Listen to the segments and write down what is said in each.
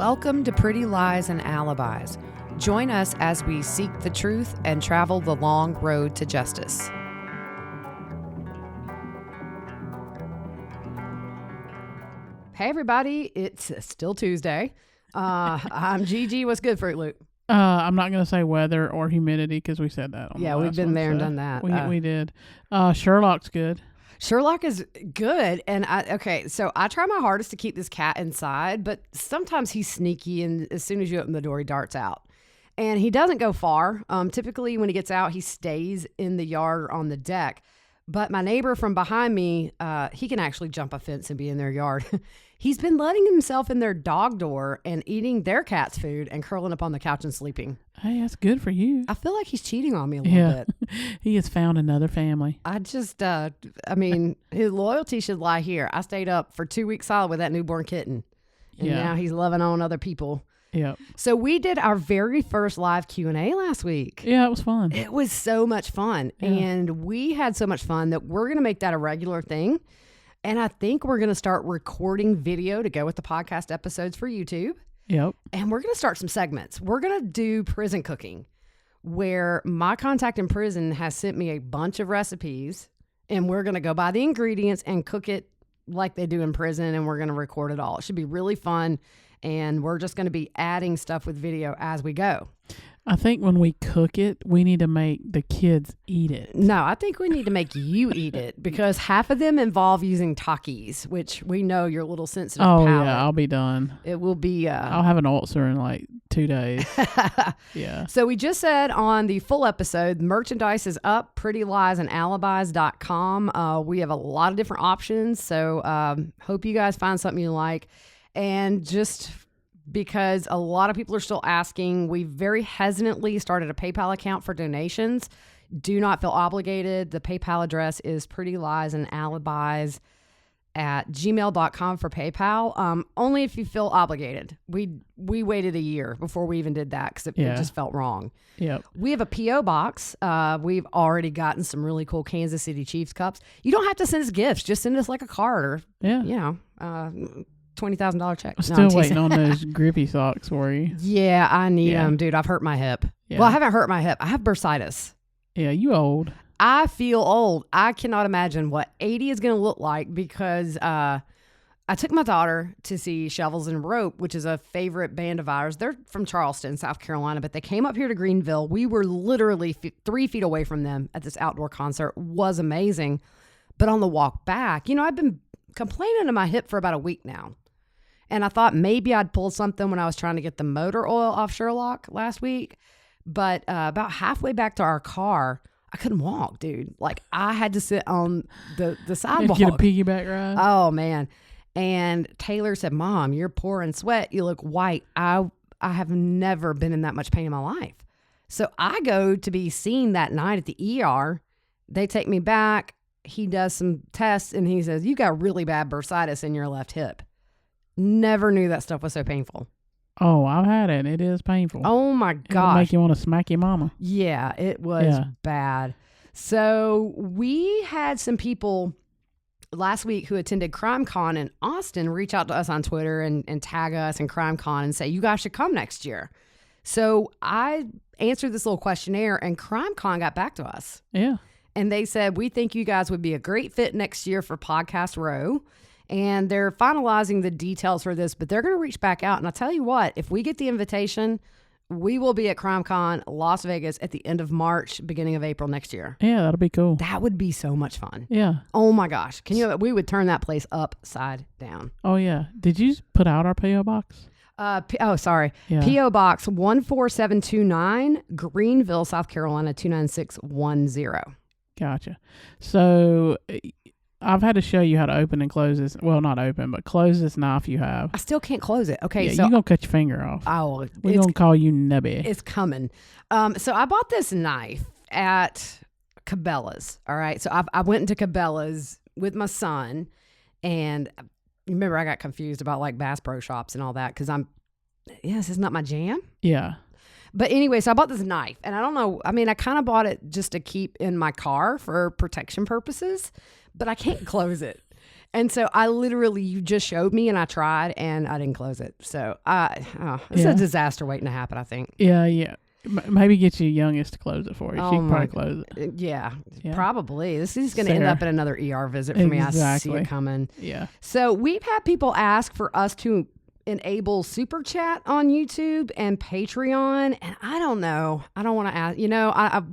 Welcome to Pretty Lies and Alibis. Join us as we seek the truth and travel the long road to justice. Hey everybody, it's still Tuesday. I'm Gigi. What's good, Fruit Loop? I'm not going to say weather or humidity because we said that on the last we've been one, there and so done that. We did. Sherlock's good. Sherlock is good. And so I try my hardest to keep this cat inside, but sometimes he's sneaky, and as soon as you open the door, he darts out. And he doesn't go far. Typically when he gets out, he stays in the yard or on the deck. But my neighbor from behind me, he can actually jump a fence and be in their yard. He's been letting himself in their dog door and eating their cat's food and curling up on the couch and sleeping. Hey, that's good for you. I feel like he's cheating on me a little bit. He has found another family. I just, his loyalty should lie here. I stayed up for 2 weeks solid with that newborn kitten. And now he's loving on other people. Yep. So we did our very first live Q&A last week. Yeah, it was fun. It was so much fun. Yeah. And we had so much fun that we're going to make that a regular thing. And I think we're going to start recording video to go with the podcast episodes for YouTube. Yep. And we're going to start some segments. We're going to do prison cooking, where my contact in prison has sent me a bunch of recipes, and we're going to go buy the ingredients and cook it like they do in prison, and we're going to record it all. It should be really fun. And we're just going to be adding stuff with video as we go. I think when we cook it, we need to make the kids eat it. No, I think we need to make you eat it, because half of them involve using Takis, which we know you're a little sensitive palate. Yeah, I'll be done. It will be... I'll have an ulcer in like 2 days. Yeah. So we just said on the full episode, merchandise is up, prettyliesandalibis.com. We have a lot of different options, so hope you guys find something you like. And just because a lot of people are still asking, we very hesitantly started a PayPal account for donations. Do not feel obligated. The PayPal address is prettyliesandalibis@gmail.com for PayPal. Only if you feel obligated. We waited a year before we even did that because it just felt wrong. Yep. We have a P.O. box. We've already gotten some really cool Kansas City Chiefs cups. You don't have to send us gifts. Just send us like a card or, $20,000 check. I'm still waiting on those grippy socks for you. Yeah, I need them, dude. I've hurt my hip. Yeah. Well, I haven't hurt my hip. I have bursitis. Yeah, you old. I feel old. I cannot imagine what 80 is going to look like, because I took my daughter to see Shovels and Rope, which is a favorite band of ours. They're from Charleston, South Carolina, but they came up here to Greenville. We were literally 3 feet away from them at this outdoor concert. It was amazing. But on the walk back, I've been complaining to my hip for about a week now. And I thought maybe I'd pull something when I was trying to get the motor oil off Sherlock last week. But about halfway back to our car, I couldn't walk, dude. Like, I had to sit on the sidewalk. Get a piggyback ride? Oh, man. And Taylor said, Mom, you're pouring sweat. You look white. I have never been in that much pain in my life. So I go to be seen that night at the ER. They take me back. He does some tests, and he says, you got really bad bursitis in your left hip. Never knew that stuff was so painful. Oh, I've had it. It is painful. Oh my gosh. It'll make you want to smack your mama. Yeah, it was bad. So we had some people last week who attended CrimeCon in Austin reach out to us on Twitter and tag us in CrimeCon and say, you guys should come next year. So I answered this little questionnaire, and CrimeCon got back to us. Yeah. And they said, we think you guys would be a great fit next year for Podcast Row. And they're finalizing the details for this, but they're going to reach back out. And I'll tell you what, if we get the invitation, we will be at CrimeCon Las Vegas at the end of March, beginning of April next year. Yeah, that'll be cool. That would be so much fun. Yeah. Oh my gosh. We would turn that place upside down. Oh yeah. Did you put out our P.O. box? Sorry. Yeah. P.O. Box 14729, Greenville, South Carolina 29610. Gotcha. So I've had to show you how to open and close this. Well, not open, but close this knife you have. I still can't close it. Okay, yeah, so you're going to cut your finger off. Oh, we're going to call you Nubby. It's coming. So I bought this knife at Cabela's. All right. So I went into Cabela's with my son, and remember I got confused about like Bass Pro Shops and all that because this is not my jam. Yeah. But anyway, so I bought this knife, and I don't know. I mean, I kind of bought it just to keep in my car for protection purposes, but I can't close it. And so I literally, you just showed me and I tried and I didn't close it. So it's a disaster waiting to happen, I think. Yeah. Maybe get your youngest to close it for you. She can probably close it. Yeah, probably. This is going to end up in another ER visit for me. I see it coming. Yeah. So we've had people ask for us to enable super chat on YouTube and Patreon, and I don't know. I don't want to ask.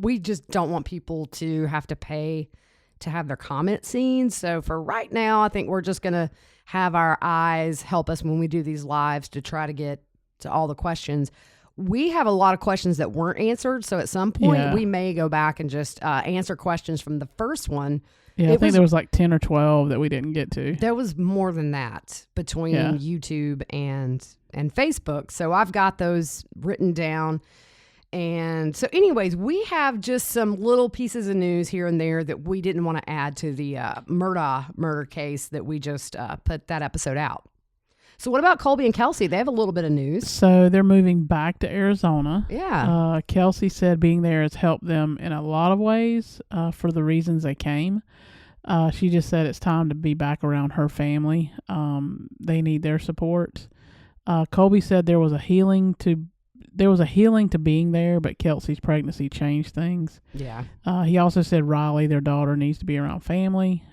We just don't want people to have to pay to have their comments seen. So for right now, I think we're just going to have our eyes help us when we do these lives to try to get to all the questions. We have a lot of questions that weren't answered, so at some point we may go back and just answer questions from the first one. Yeah, I think there was like 10 or 12 that we didn't get to. There was more than that between YouTube and Facebook. So I've got those written down. And so anyways, we have just some little pieces of news here and there that we didn't want to add to the murder case that we just put that episode out. So what about Colby and Kelsey? They have a little bit of news. So they're moving back to Arizona. Yeah. Kelsey said being there has helped them in a lot of ways for the reasons they came. She just said it's time to be back around her family. They need their support. Colby said there was a healing to being there, but Kelsey's pregnancy changed things. Yeah. He also said Riley, their daughter, needs to be around family.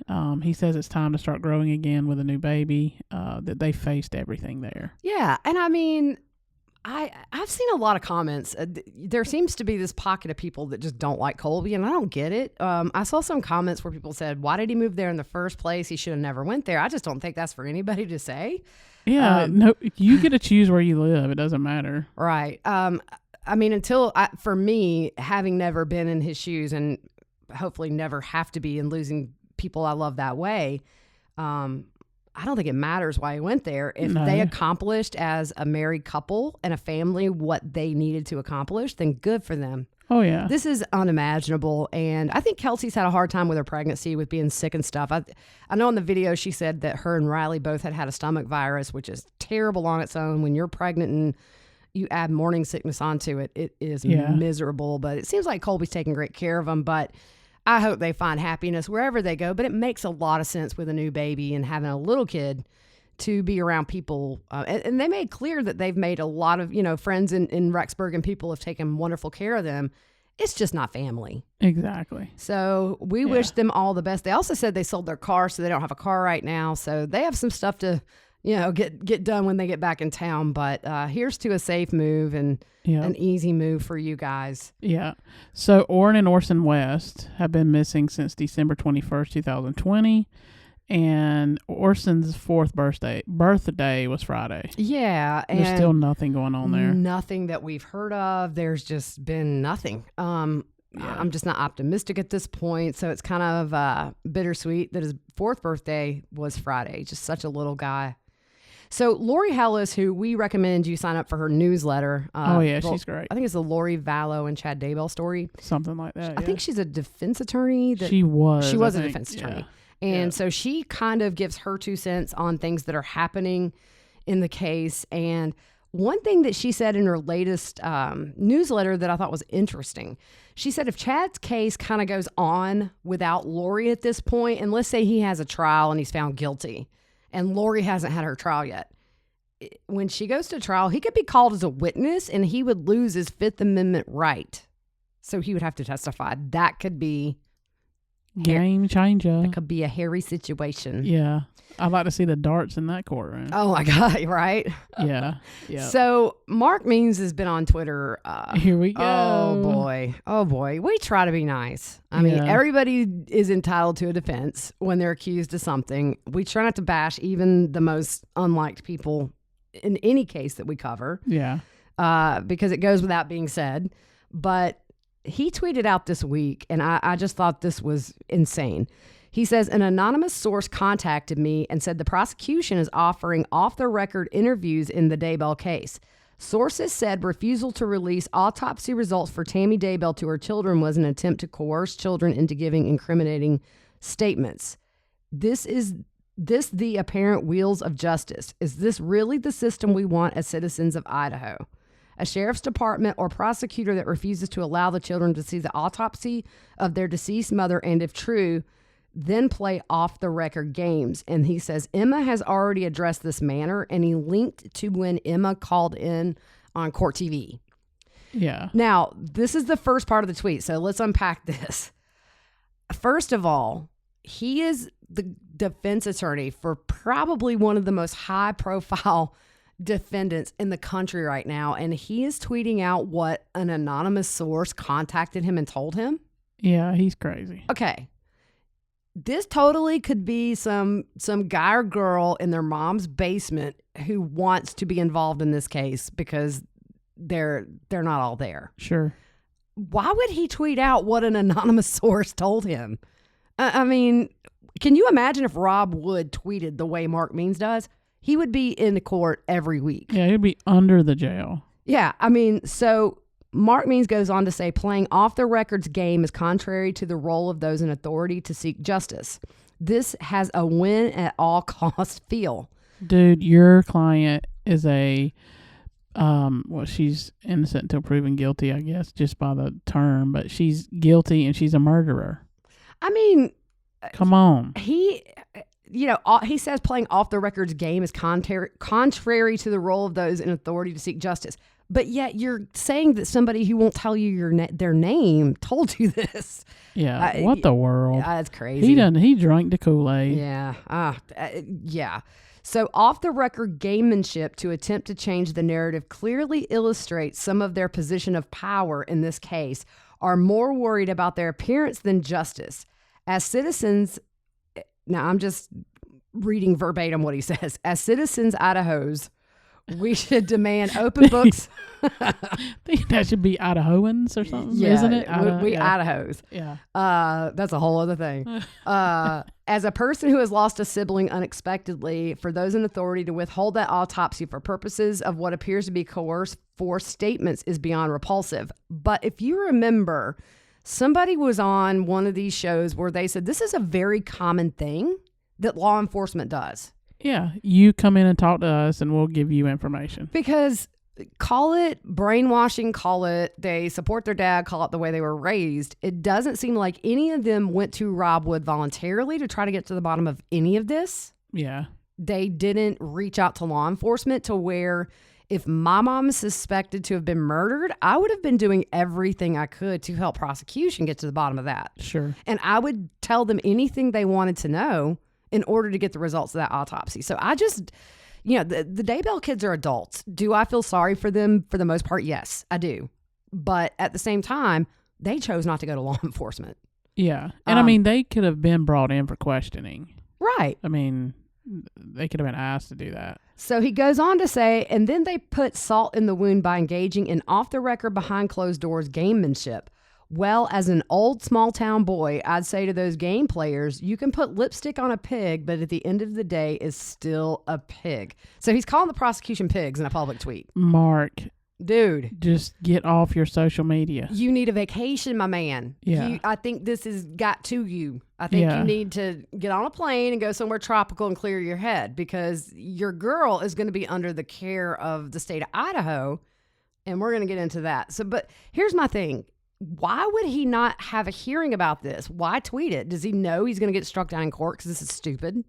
He says it's time to start growing again with a new baby, that they faced everything there. Yeah. And I mean, I've seen a lot of comments. There seems to be this pocket of people that just don't like Colby, and I don't get it. I saw some comments where people said, why did he move there in the first place? He should have never went there. I just don't think that's for anybody to say. Yeah, no, you get to choose where you live. It doesn't matter. Right. I mean, for me, having never been in his shoes and hopefully never have to be and losing people I love that way, I don't think it matters why he went there. If they accomplished as a married couple and a family what they needed to accomplish, then good for them. Oh, yeah. This is unimaginable. And I think Kelsey's had a hard time with her pregnancy, with being sick and stuff. I know in the video she said that her and Riley both had a stomach virus, which is terrible on its own. When you're pregnant and you add morning sickness onto it, it is miserable. But it seems like Colby's taking great care of them. But I hope they find happiness wherever they go. But it makes a lot of sense with a new baby and having a little kid to be around people. And they made clear that they've made a lot of, friends in Rexburg, and people have taken wonderful care of them. It's just not family. Exactly. So we wish them all the best. They also said they sold their car, so they don't have a car right now. So they have some stuff to, get done when they get back in town. But here's to a safe move and an easy move for you guys. Yeah. So Orrin and Orson West have been missing since December 21st, 2020. And Orson's fourth birthday was Friday. Yeah. There's still nothing going on there. Nothing that we've heard of. There's just been nothing. I'm just not optimistic at this point. So it's kind of bittersweet that his fourth birthday was Friday. Just such a little guy. So Lori Hellis, who we recommend you sign up for her newsletter. She's great. I think it's the Lori Vallow and Chad Daybell story. Something like that. I think she's a defense attorney. She was a defense attorney. And so she kind of gives her 2 cents on things that are happening in the case. And one thing that she said in her latest newsletter that I thought was interesting, she said if Chad's case kind of goes on without Lori at this point, and let's say he has a trial and he's found guilty, and Lori hasn't had her trial yet, when she goes to trial, he could be called as a witness and he would lose his Fifth Amendment right. So he would have to testify. That could be game changer. That could be a hairy situation. Yeah. I'd like to see the darts in that courtroom. Oh my God, right? Yeah. So Mark Means has been on Twitter. Here we go. Oh boy. We try to be nice. I mean, everybody is entitled to a defense when they're accused of something. We try not to bash even the most unliked people in any case that we cover. Yeah. Because it goes without being said. But he tweeted out this week, and I just thought this was insane. He says, an anonymous source contacted me and said the prosecution is offering off-the-record interviews in the Daybell case. Sources said refusal to release autopsy results for Tammy Daybell to her children was an attempt to coerce children into giving incriminating statements. This the apparent wheels of justice. Is this really the system we want as citizens of Idaho? A sheriff's department or prosecutor that refuses to allow the children to see the autopsy of their deceased mother, and if true, then play off-the-record games. And he says Emma has already addressed this matter, and he linked to when Emma called in on court TV. Yeah. Now, this is the first part of the tweet, so let's unpack this. First of all, he is the defense attorney for probably one of the most high-profile defendants in the country right now, and he is tweeting out what an anonymous source contacted him and told him. Yeah, he's crazy. Okay, this totally could be some guy or girl in their mom's basement who wants to be involved in this case because they're not all there. Sure. Why would he tweet out what an anonymous source told him? I mean, can you imagine if Rob Wood tweeted the way Mark Means does? He would be in the court every week. Yeah, he'd be under the jail. Yeah, I mean, so Mark Means goes on to say playing off the records game is contrary to the role of those in authority to seek justice. This has a win at all costs feel. Dude, your client is a, she's innocent until proven guilty, I guess, just by the term, but she's guilty and she's a murderer. I mean, come on. He says playing off the records game is contrary to the role of those in authority to seek justice. But yet you're saying that somebody who won't tell you their name told you this. Yeah. What the world? That's crazy. He drank the Kool-Aid. Yeah. Yeah. So off the record gamemanship to attempt to change the narrative clearly illustrates some of their position of power in this case are more worried about their appearance than justice. As citizens, now I'm just reading verbatim what he says. As citizens Idahos, we should demand open books. I think that should be Idahoans or something, isn't it? Idahos. Yeah. That's a whole other thing. As a person who has lost a sibling unexpectedly, for those in authority to withhold that autopsy for purposes of what appears to be coerced forced statements is beyond repulsive. But if you remember, somebody was on one of these shows where they said this is a very common thing that law enforcement does. Yeah, you come in and talk to us and we'll give you information. Because call it brainwashing, call it they support their dad, call it the way they were raised. It doesn't seem like any of them went to Rob Wood voluntarily to try to get to the bottom of any of this. Yeah. They didn't reach out to law enforcement to where if my mom is suspected to have been murdered, I would have been doing everything I could to help prosecution get to the bottom of that. Sure. And I would tell them anything they wanted to know in order to get the results of that autopsy. So I just, the Daybell kids are adults. Do I feel sorry for them for the most part? Yes, I do. But at the same time, they chose not to go to law enforcement. Yeah. And I mean, they could have been brought in for questioning. Right. I mean, they could have been asked to do that. So he goes on to say, and then they put salt in the wound by engaging in off-the-record, behind-closed-doors gamemanship. Well, as an old small-town boy, I'd say to those game players, you can put lipstick on a pig, but at the end of the day, is still a pig. So he's calling the prosecution pigs in a public tweet. Mark. Dude. Just get off your social media. You need a vacation, my man. Yeah. I think this has got to you. I think you need to get on a plane and go somewhere tropical and clear your head because your girl is going to be under the care of the state of Idaho, and we're going to get into that. So, but here's my thing. Why would he not have a hearing about this? Why tweet it? Does he know he's going to get struck down in court because this is stupid?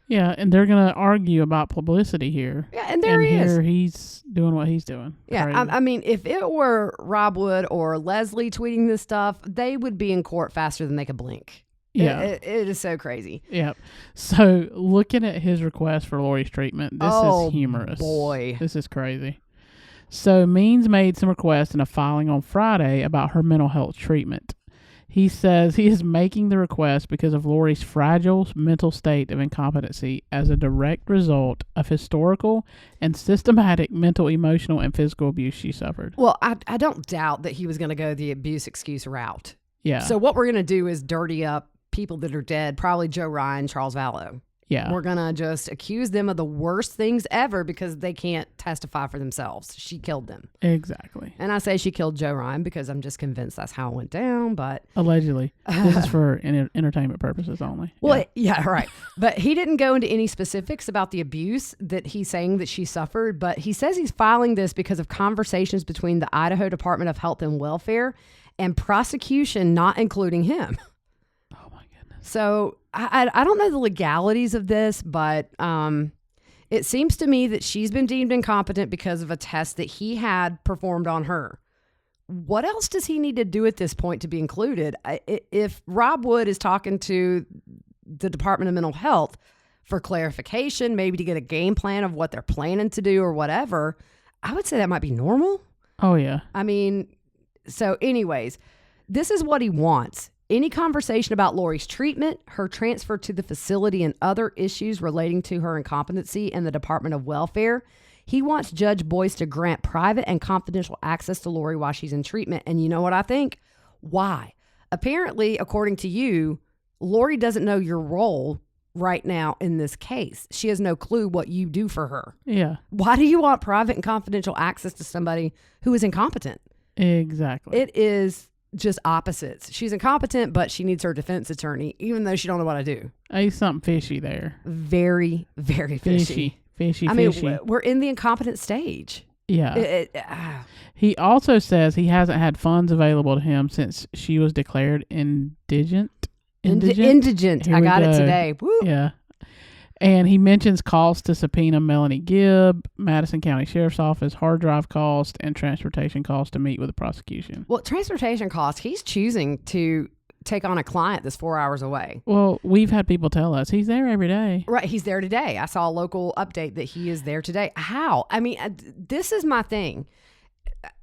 Yeah, and they're going to argue about publicity here. Yeah, and he is. Here he's doing what he's doing. Yeah, I mean, if it were Rob Wood or Leslie tweeting this stuff, they would be in court faster than they could blink. Yeah. It is so crazy. Yeah. So looking at his request for Lori's treatment, this is humorous. Boy. This is crazy. So Means made some requests in a filing on Friday about her mental health treatment. He says he is making the request because of Lori's fragile mental state of incompetency as a direct result of historical and systematic mental, emotional, and physical abuse she suffered. Well, I don't doubt that he was going to go the abuse excuse route. Yeah. So what we're going to do is dirty up people that are dead, probably Joe Ryan, Charles Vallow. Yeah. We're going to just accuse them of the worst things ever because they can't testify for themselves. She killed them. Exactly. And I say she killed Joe Ryan because I'm just convinced that's how it went down, but... Allegedly. This is for entertainment purposes only. Well, yeah, right. But he didn't go into any specifics about the abuse that he's saying that she suffered, but he says he's filing this because of conversations between the Idaho Department of Health and Welfare and prosecution not including him. Oh, my goodness. So I don't know the legalities of this, but it seems to me that she's been deemed incompetent because of a test that he had performed on her. What else does he need to do at this point to be included? If Rob Wood is talking to the Department of Mental Health for clarification, maybe to get a game plan of what they're planning to do or whatever, I would say that might be normal. Oh, yeah. I mean, so anyways, this is what he wants. Any conversation about Lori's treatment, her transfer to the facility, and other issues relating to her incompetency in the Department of Welfare. He wants Judge Boyce to grant private and confidential access to Lori while she's in treatment. And you know what I think? Why? Apparently, according to you, Lori doesn't know your role right now in this case. She has no clue what you do for her. Yeah. Why do you want private and confidential access to somebody who is incompetent? Exactly. It is just opposites. She's incompetent, but she needs her defense attorney, even though she don't know what to do. There's something fishy there. Very, very fishy. Fishy. I mean, we're in the incompetent stage. Yeah. He also says he hasn't had funds available to him since she was declared indigent. Indigent. I got it today. Woo. Yeah. And he mentions costs to subpoena Melanie Gibb, Madison County Sheriff's Office, hard drive cost, and transportation costs to meet with the prosecution. Well, transportation costs, he's choosing to take on a client that's 4 hours away. Well, we've had people tell us he's there every day. Right. He's there today. I saw a local update that he is there today. How? I mean, this is my thing.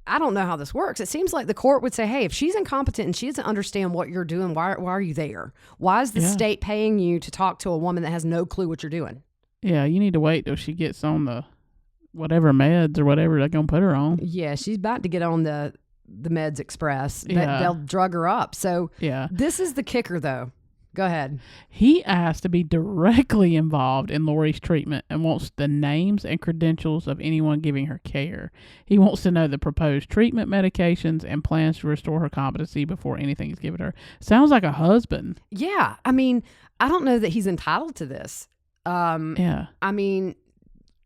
I don't know how this works. It seems like the court would say, hey, if she's incompetent and she doesn't understand what you're doing, why are you there? Why is the state paying you to talk to a woman that has no clue what you're doing? Yeah, you need to wait till she gets on the whatever meds or whatever they're going to put her on. Yeah, she's about to get on the Meds Express. Yeah. They'll drug her up. So yeah, this is the kicker, though. Go ahead. He asked to be directly involved in Lori's treatment and wants the names and credentials of anyone giving her care. He wants to know the proposed treatment, medications, and plans to restore her competency before anything is given her. Sounds like a husband. Yeah. I mean, I don't know that he's entitled to this. Yeah. I mean,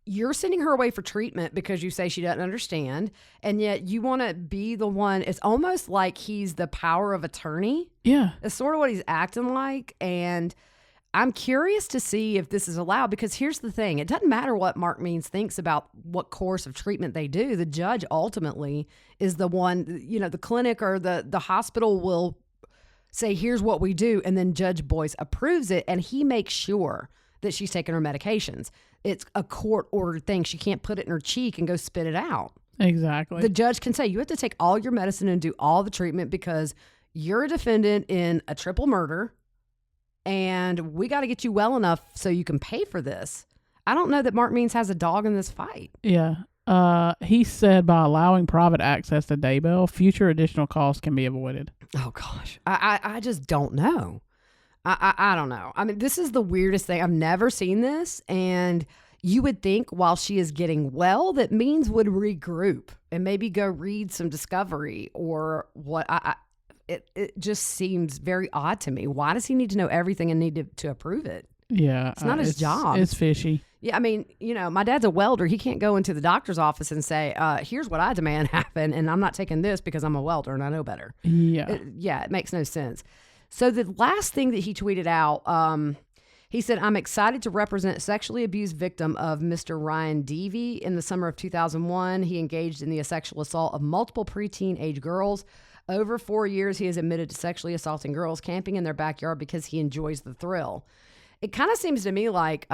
you're sending her away for treatment because you say she doesn't understand, and yet you want to be the one. It's almost like he's the power of attorney. Yeah. It's sort of what he's acting like, and I'm curious to see if this is allowed, because here's the thing. It doesn't matter what Mark Means thinks about what course of treatment they do. The judge ultimately is the one, the clinic or the hospital will say, here's what we do, and then Judge Boyce approves it, and he makes sure that she's taking her medications. It's a court-ordered thing. She can't put it in her cheek and go spit it out. Exactly. The judge can say, you have to take all your medicine and do all the treatment because you're a defendant in a triple murder, and we got to get you well enough so you can pay for this. I don't know that Mark Means has a dog in this fight. Yeah. He said by allowing private access to Daybell, future additional costs can be avoided. Oh, gosh. I just don't know. I don't know. I mean, this is the weirdest thing. I've never seen this. And you would think while she is getting well that Means would regroup and maybe go read some discovery or what. It just seems very odd to me. Why does he need to know everything and need to approve it? Yeah. It's not his job. It's fishy. Yeah, I mean, my dad's a welder. He can't go into the doctor's office and say, here's what I demand happen, and I'm not taking this because I'm a welder and I know better. Yeah. It makes no sense. So the last thing that he tweeted out, he said, I'm excited to represent a sexually abused victim of Mr. Ryan Deavy. In the summer of 2001, he engaged in the sexual assault of multiple preteen age girls. Over 4 years, he has admitted to sexually assaulting girls camping in their backyard because he enjoys the thrill. It kind of seems to me like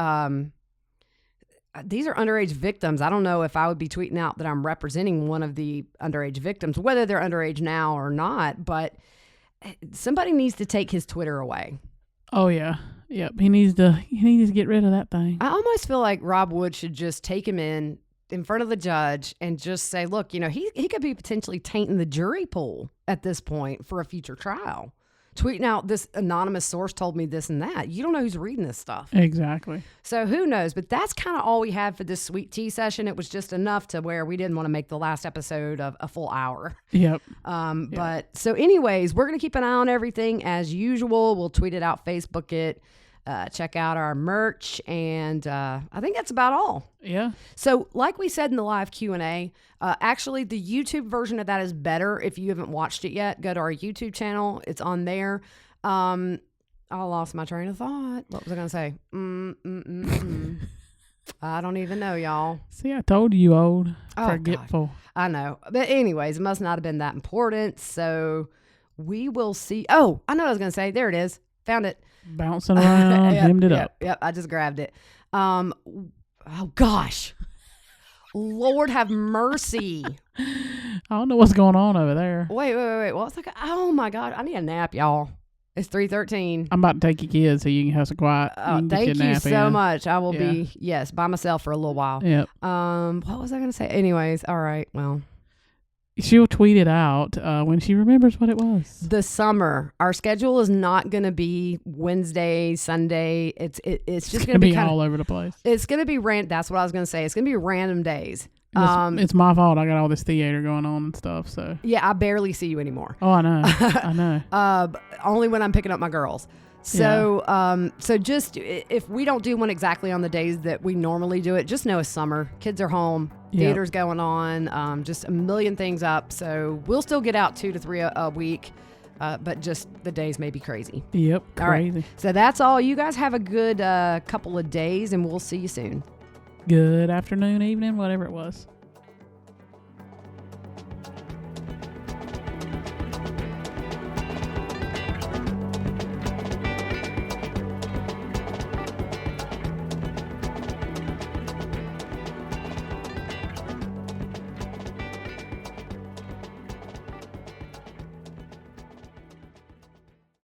these are underage victims. I don't know if I would be tweeting out that I'm representing one of the underage victims, whether they're underage now or not, but somebody needs to take his Twitter away. Oh, yeah. Yep. He needs to get rid of that thing. I almost feel like Rob Wood should just take him in front of the judge and just say, look, he could be potentially tainting the jury pool at this point for a future trial. Tweeting out, this anonymous source told me this and that. You don't know who's reading this stuff. Exactly. So who knows? But that's kind of all we had for this sweet tea session. It was just enough to where we didn't want to make the last episode of a full hour. Yep. But so anyways, we're going to keep an eye on everything as usual. We'll tweet it out, Facebook it, check out our merch. And I think that's about all. Yeah. So like we said in the live Q&A, actually the YouTube version of that is better. If you haven't watched it yet, go to our YouTube channel. It's on there. I lost my train of thought. What was I going to say? I don't even know, y'all. See, I told you old. Oh, Forgetful. gosh. I know. But anyways, it must not have been that important. So we will see. Oh, I know what I was going to say. There it is. Found it. Bouncing around, hemmed it up. Yep, I just grabbed it. Oh, gosh. Lord have mercy. I don't know what's going on over there. Wait. Well, it's like, oh, my God. I need a nap, y'all. It's 3:13. I'm about to take your kids so you can have some quiet. Thank you so much. I will be, by myself for a little while. Yep. What was I going to say? Anyways, all right. Well, she'll tweet it out when she remembers what it was. The summer. Our schedule is not going to be Wednesday, Sunday. It's just going to be all over the place. It's going to be That's what I was going to say. It's going to be random days. It's my fault. I got all this theater going on and stuff. So yeah, I barely see you anymore. Oh, I know. I know. Only when I'm picking up my girls. So, so just if we don't do one exactly on the days that we normally do it, just know it's summer. Kids are home. Theater's going on. Just a million things up. So we'll still get out 2 to 3 a week. But just the days may be crazy. Yep, crazy. All right. So that's all. You guys have a good couple of days, and we'll see you soon. Good afternoon, evening, whatever it was.